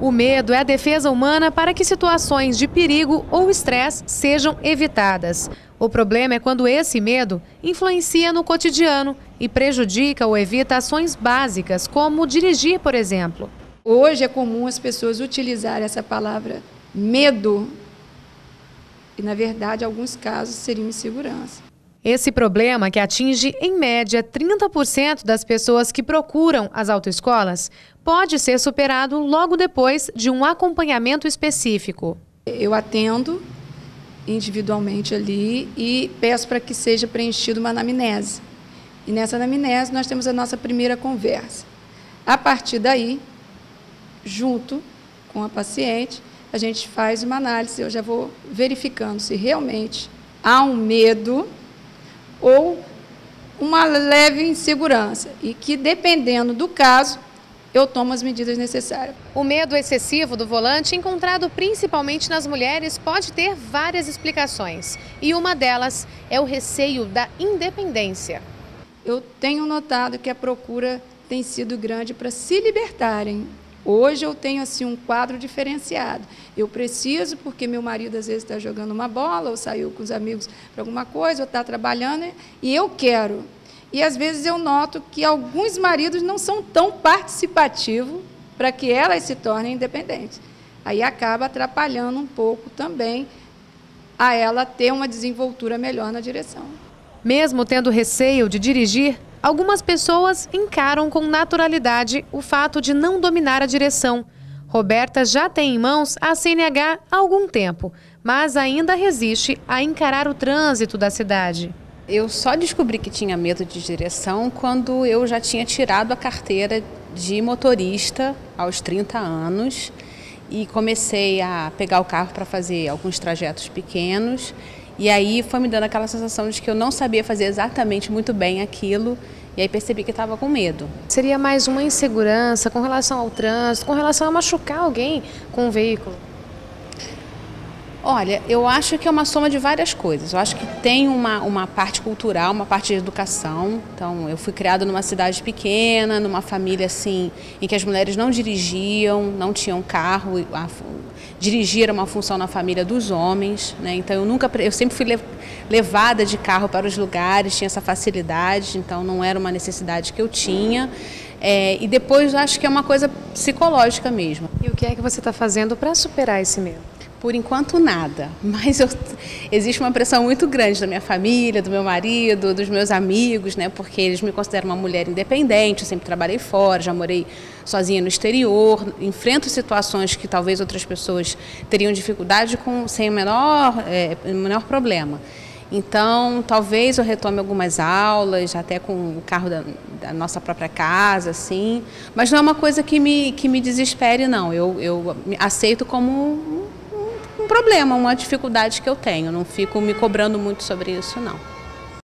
O medo é a defesa humana para que situações de perigo ou estresse sejam evitadas. O problema é quando esse medo influencia no cotidiano e prejudica ou evita ações básicas, como dirigir, por exemplo. Hoje é comum as pessoas utilizarem essa palavra medo e, na verdade, em alguns casos, seria insegurança. Esse problema, que atinge, em média, 30% das pessoas que procuram as autoescolas, pode ser superado logo depois de um acompanhamento específico. Eu atendo individualmente ali e peço para que seja preenchida uma anamnese. E nessa anamnese nós temos a nossa primeira conversa. A partir daí, junto com a paciente, a gente faz uma análise. Eu já vou verificando se realmente há um medo ou uma leve insegurança, e que, dependendo do caso, eu tomo as medidas necessárias. O medo excessivo do volante, encontrado principalmente nas mulheres, pode ter várias explicações. E uma delas é o receio da independência. Eu tenho notado que a procura tem sido grande para se libertarem. Hoje eu tenho assim um quadro diferenciado. Eu preciso, porque meu marido às vezes está jogando uma bola, ou saiu com os amigos para alguma coisa, ou está trabalhando, e eu quero. E às vezes eu noto que alguns maridos não são tão participativos para que elas se tornem independentes. Aí acaba atrapalhando um pouco também a ela ter uma desenvoltura melhor na direção. Mesmo tendo receio de dirigir, algumas pessoas encaram com naturalidade o fato de não dominar a direção. Roberta já tem em mãos a CNH há algum tempo, mas ainda resiste a encarar o trânsito da cidade. Eu só descobri que tinha medo de direção quando eu já tinha tirado a carteira de motorista aos 30 anos e comecei a pegar o carro para fazer alguns trajetos pequenos. E aí foi me dando aquela sensação de que eu não sabia fazer exatamente muito bem aquilo, e aí percebi que estava com medo. Seria mais uma insegurança com relação ao trânsito, com relação a machucar alguém com um veículo? Olha, eu acho que é uma soma de várias coisas. Eu acho que tem uma parte cultural, uma parte de educação. Então, eu fui criada numa cidade pequena, numa família assim, em que as mulheres não dirigiam, não tinham carro. Dirigir era uma função na família dos homens, né? Então, eu sempre fui levada de carro para os lugares, tinha essa facilidade, então não era uma necessidade que eu tinha. E depois, eu acho que é uma coisa psicológica mesmo. E o que é que você está fazendo para superar esse medo? Por enquanto nada, mas existe uma pressão muito grande da minha família, do meu marido, dos meus amigos, né? Porque eles me consideram uma mulher independente, eu sempre trabalhei fora, já morei sozinha no exterior, enfrento situações que talvez outras pessoas teriam dificuldade sem o menor problema. Então, talvez eu retome algumas aulas, até com o carro da nossa própria casa, assim, mas não é uma coisa que me desespere, não. Eu aceito como um problema, uma dificuldade que eu tenho, não fico me cobrando muito sobre isso, não.